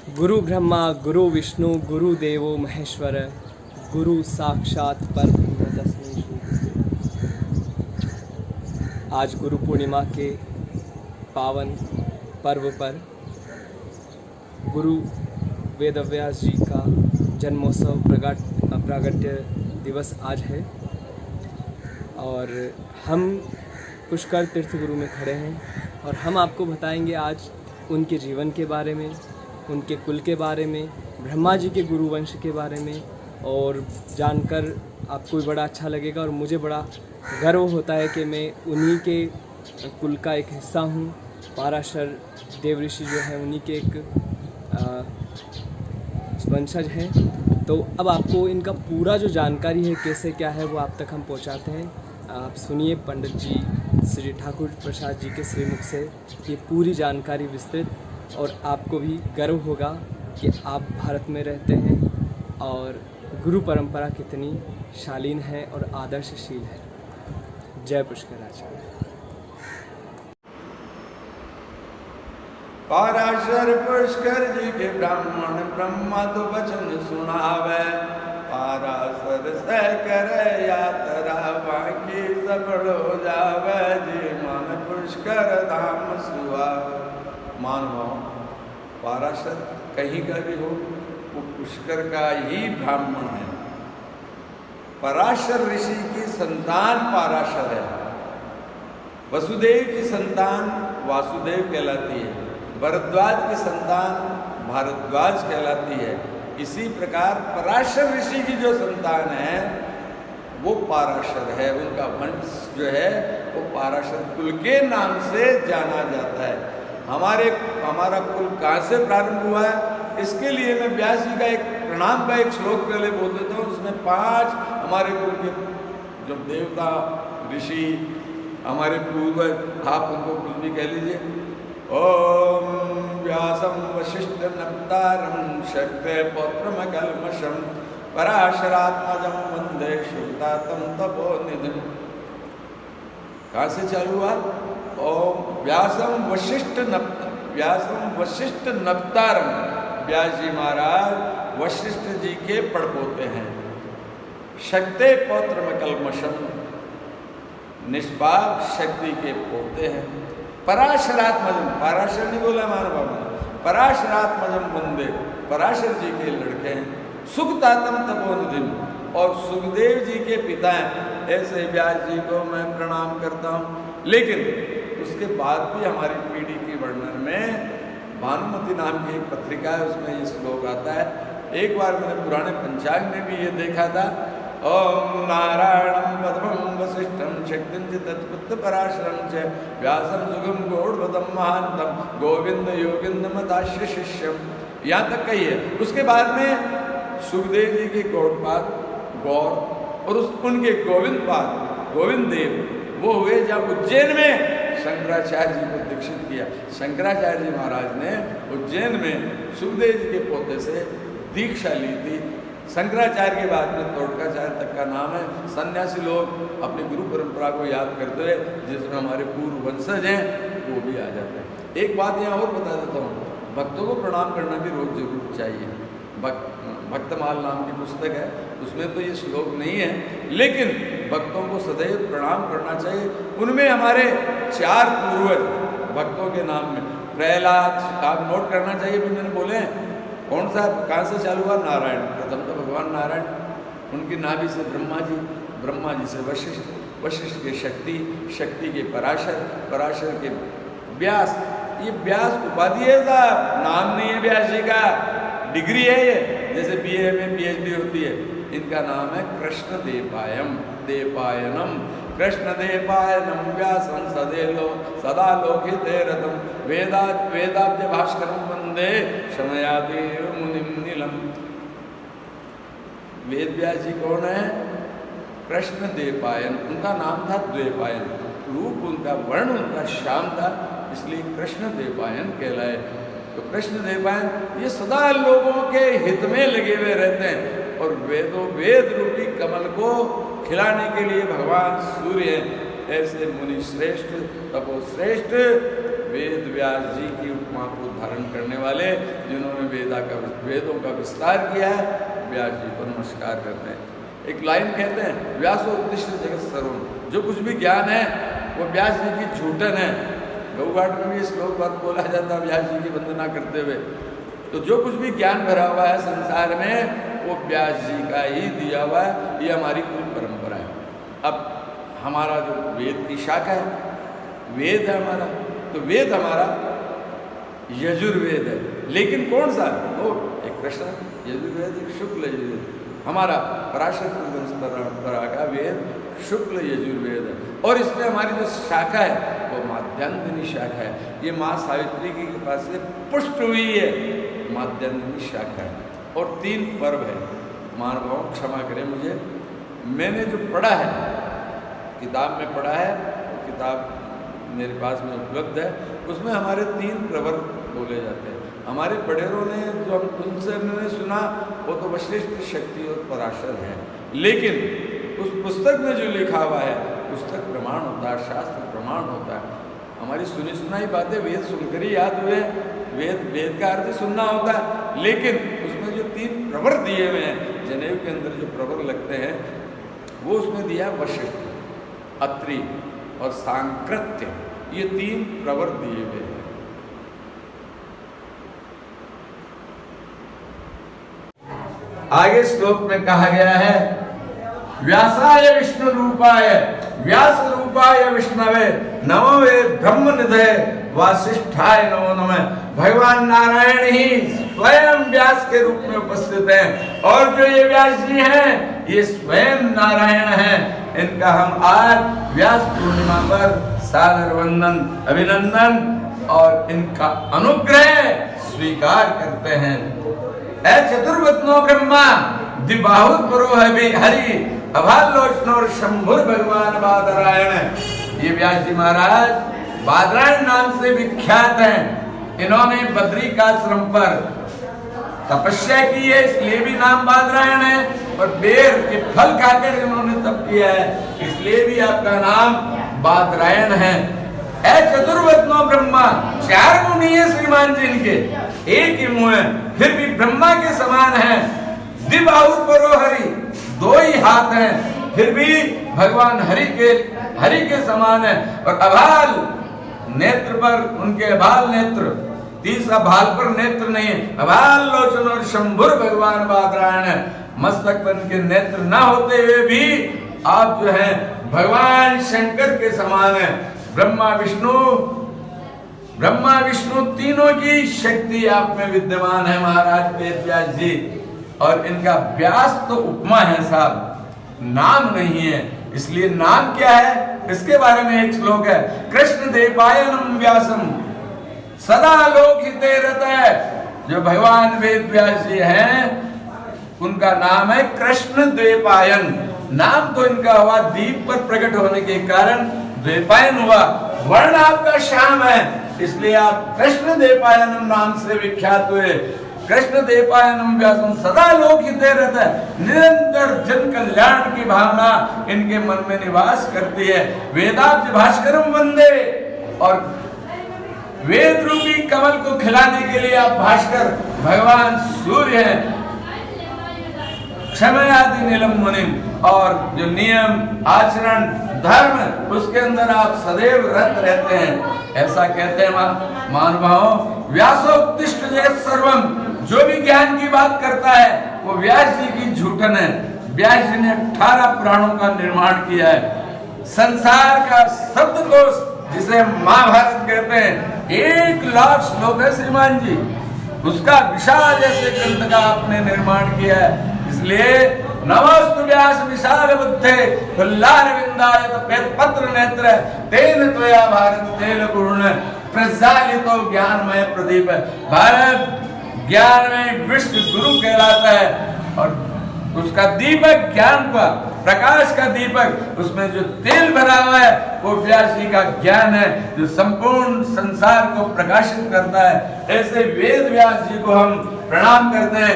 गुरु ब्रह्मा गुरु विष्णु गुरु देवो महेश्वर गुरु साक्षात परब्रह्म तस्मै श्री। आज गुरु पूर्णिमा के पावन पर्व पर गुरु वेदव्यास जी का जन्मोत्सव प्रागट्य दिवस आज है और हम पुष्कर तीर्थ गुरु में खड़े हैं और हम आपको बताएंगे आज उनके जीवन के बारे में, उनके कुल के बारे में, ब्रह्मा जी के गुरुवंश के बारे में, और जानकर आपको भी बड़ा अच्छा लगेगा और मुझे बड़ा गर्व होता है कि मैं उन्हीं के कुल का एक हिस्सा हूँ। पाराशर देव ऋषि जो है उन्हीं के एक वंशज हैं। तो अब आपको इनका पूरा जो जानकारी है कैसे क्या है वो आप तक हम पहुँचाते हैं। आप सुनिए पंडित जी श्री ठाकुर प्रसाद जी के श्रीमुख से ये पूरी जानकारी विस्तृत, और आपको भी गर्व होगा कि आप भारत में रहते हैं और गुरु परंपरा कितनी शालीन है और आदर्शशील है। जय पुष्कराचार्य। पाराशर पुष्कर जी के ब्राह्मण ब्रह्मा तो वचन सुनावे, पाराशर से करे यात्रा बाकी सफल हो जावे, जी मन पुष्कर धाम सुहावे। मानव पाराशर कहीं का भी हो वो पुष्कर का ही ब्राह्मण है। पराशर ऋषि की संतान पाराशर है। वसुदेव की संतान वासुदेव कहलाती है, भरद्वाज की संतान भारद्वाज कहलाती है। इसी प्रकार पराशर ऋषि की जो संतान है वो पाराशर है। उनका वंश जो है वो पाराशर कुल के नाम से जाना जाता है। हमारा कुल कहाँ से प्रारंभ हुआ है, इसके लिए मैं व्यास जी का एक प्रणाम का एक श्लोक पहले बोल देता हूँ। उसमें 5 हमारे कुल के जो देवता ऋषि हमारे पूर्वज, आप उनको कुछ भी कह लीजिए। ओम व्यासम वशिष्ठ नप्तारम शक्ते पौत्रम कल्मषम पराशरात्मजम वंदे शुद्धातम तपोनिधिम। कहाँ से चालू हुआ? ओम व्यासम वशिष्ठ नप्तारम। व्यास जी महाराज वशिष्ठ जी के पड़पोते हैं। शक्ते पौत्रम कल्मषम, निष्पाप शक्ति के पोते हैं। पराशरात्मजम, पराशर नहीं बोला हमारे बाबा, पराशरात्मजम वंदे, पराशर जी के लड़के हैं। सुखदातम तपोनिधिम, और सुखदेव जी के पिता हैं। ऐसे व्यास जी को मैं प्रणाम करता हूँ। लेकिन उसके बाद भी हमारी पीढ़ी के वर्णन में भानुमति नाम की एक पत्रिका है, उसमें ये श्लोक आता है। एक बार मैंने पुराने पंचांग में भी ये देखा था। ओम नारायणं पद्मं वसिष्ठं शक्तिं च तत्पुत्र पराशरं च व्यासं सुगम गौड़वदं महांतम गोविंद योगिंदमदास्य शिष्यम। यहाँ तक कही है। उसके बाद में सुखदेव जी के गौड़पाद गौर और उनके गोविंद देव वो हुए जब उज्जैन में शंकराचार्य जी को दीक्षित किया। शंकराचार्य जी महाराज ने उज्जैन में सुखदेव जी के पोते से दीक्षा ली थी। शंकराचार्य के बाद में तोड़काचार्य तक का नाम है। सन्यासी लोग अपनी गुरु परंपरा को याद करते हुए जिसमें हमारे पूर्व वंशज हैं वो भी आ जाते हैं। एक बात यहाँ और बता देता हूँ, भक्तों को प्रणाम करना भी रोज जरूर चाहिए। भक्तमाल नाम की पुस्तक है, उसमें तो ये श्लोक नहीं है, लेकिन भक्तों को सदैव प्रणाम करना चाहिए। उनमें हमारे 4 पूर्वज भक्तों के नाम में प्रहलाद, आप नोट करना चाहिए भी मैंने बोले हैं। कौन सा कहाँ से चालू हुआ? नारायण। प्रथम तो भगवान नारायण, उनकी नाभि से ब्रह्मा जी से वशिष्ठ के शक्ति के पराशर के व्यास। ये व्यास उपाधि है साहब, नाम नहीं है व्यास जी का, डिग्री है ये, जैसे BA में PhD होती है। इनका नाम है कृष्ण देपायनम व्यासं सदा लोकिते रतम वेदाब्ज भास्करम वंदे शमयादेव मुनिम नीलम। वेद व्यास जी कौन है? कृष्ण देपायन, उनका नाम था द्वैपायन। रूप उनका, वर्ण उनका श्याम था, इसलिए कृष्ण देपायन कहलाए। तो कृष्ण देवायन ये सदा लोगों के हित में लगे हुए रहते हैं और वेद रूपी कमल को खिलाने के लिए भगवान सूर्य ऐसे मुनि श्रेष्ठ तपोश्रेष्ठ वेद व्यास जी की उपमा को धारण करने वाले, जिन्होंने वेदों का विस्तार किया है, व्यास जी को नमस्कार करते हैं। एक लाइन कहते हैं, व्यासोत्तिष्ठ जगत सर्वम, जो कुछ भी ज्ञान है वो व्यास जी की झूठन है। गौघाट में भी श्लोक बात बोला जाता है व्यास जी की वंदना करते हुए। तो जो कुछ भी ज्ञान भरा हुआ है संसार में वो व्यास जी का ही दिया हुआ है, ये हमारी कुल परंपरा है। अब हमारा जो वेद की शाखा है, वेद है हमारा, तो वेद हमारा यजुर्वेद है, लेकिन कौन सा? वो एक कृष्ण यजुर्वेद, एक शुक्ल यजुर्वेद। हमारा पराशर वंश परंपरा का वेद शुक्ल यजुर्वेद है, और इसमें हमारी जो शाखा है वो माध्यान्दिनी शाखा है। ये माँ सावित्री की कृपा से पुष्ट हुई है माध्यान्दिनी शाखा है। और 3 पर्व है। महानुभाव क्षमा करें मुझे, मैंने जो पढ़ा है, किताब में पढ़ा है, किताब मेरे पास में उपलब्ध है, उसमें हमारे 3 प्रवर बोले जाते हैं। हमारे बड़ेरों ने जो हम उनसे हमने सुना वो तो वशिष्ठ, शक्ति और पराशर है, लेकिन उस पुस्तक में जो लिखा हुआ है, पुस्तक प्रमाण होता है, शास्त्र प्रमाण होता है। हमारी सुनी सुनाई बातें वेद सुनकर ही याद हुए, वेद का अर्थ सुनना होता है, लेकिन उसमें जो 3 प्रवर दिए हुए हैं, जनेऊ के अंदर जो प्रवर लगते हैं वो उसमें दिया वशिष्ठ, अत्रि और सांकृत्य, ये 3 प्रवर दिए हुए हैं। आगे श्लोक में कहा गया है, व्यासाय विष्णु रूपाय व्यास रूपाय विष्णवे नमो वे ब्रह्म निधये वासिष्ठाय नमो नमः। भगवान नारायण ही स्वयं व्यास के रूप में उपस्थित हैं, और जो ये व्यास जी हैं ये स्वयं नारायण हैं। इनका हम आज व्यास पूर्णिमा पर सादर वंदन, अभिनंदन और इनका अनुग्रह स्वीकार करते हैं। चतुर्वत्नो ब्रह्मा द्विबाहु पुरो हरि अभालोचनोर शंभुर भगवान बादरायण। ये व्यास जी महाराज बादरायण नाम से विख्यात हैं। इन्होंने बद्रिकाश्रम पर तपस्या की है, इसलिए भी नाम बादरायण है, और बेर के फल खाकर इन्होंने तप किया है, इसलिए भी आपका नाम बादरायण है। चतुर्वत्नो ब्रह्मा, 4 मुंह नहीं है श्रीमान जी इनके, एक ही मुंह है, फिर भी ब्रह्मा के समान है। द्विबाहु परो हरि, 2 ही हाथ हैं, फिर भी भगवान हरि के समान है। और अभाल नेत्र पर उनके अभाल नेत्र, तीसरा भाल पर नेत्र नहीं है। अभाल लोचन और शंभुर भगवान बादरायण है। मस्तक पर उनके नेत्र ना होते हुए भी आप जो है भगवान शंकर के समान है। ब्रह्मा विष्णु तीनों की शक्ति आप में विद्यमान है महाराज वेद व्यास जी। और इनका व्यास तो उपमा है साहब, नाम नहीं है, इसलिए नाम क्या है इसके बारे में एक श्लोक है, कृष्ण देवायनम व्यासम सदा लोक हिते रतः। जो भगवान वेद व्यास जी हैं उनका नाम है कृष्ण द्वैपायन। नाम तो इनका हुआ दीप पर प्रकट होने के कारण द्वैपायन हुआ, वर्ण आपका श्याम है, इसलिए आप कृष्ण द्वैपायनम नाम से विख्यात हुए। कृष्ण द्वैपायनम व्यासम सदा लोक हिते रहता, निरंतर जन कल्याण की भावना इनके मन में निवास करती है। वेदाब्ज भास्करम वंदे, और वेद रूपी कमल को खिलाने के लिए आप भास्कर भगवान सूर्य हैं। क्षमयादि नीलम मुनिम, और जो नियम आचरण धर्म उसके अंदर आप सदैव रत रहते हैं, ऐसा कहते हैं महानुभावों। व्यासोत्तिष्ठ जगत सर्वम, जो भी ज्ञान की बात करता है वो व्यास जी की झूठन है। व्यास जी ने 18 पुराणों का निर्माण किया है। संसार का शब्दकोश जिसे महाभारत कहते हैं 1 लाख श्लोक है श्रीमान जी, उसका विशाल जैसे ग्रंथ का आपने निर्माण किया है। इसलिए नमस्तु व्यास विशाल बुद्धे फुल्लारविंदाय पत्र नेत्र तेन त्वया भारत तेल पूर्ण प्रज्वालितो ज्ञानमय प्रदीप। भारत ज्ञान में विश्व गुरु कहलाता है, और उसका दीपक ज्ञान का प्रकाश का दीपक, उसमें जो तेल भरा हुआ है वो व्यास जी का ज्ञान है जो संपूर्ण संसार को प्रकाशित करता है। ऐसे वेद व्यास जी को हम प्रणाम करते हैं।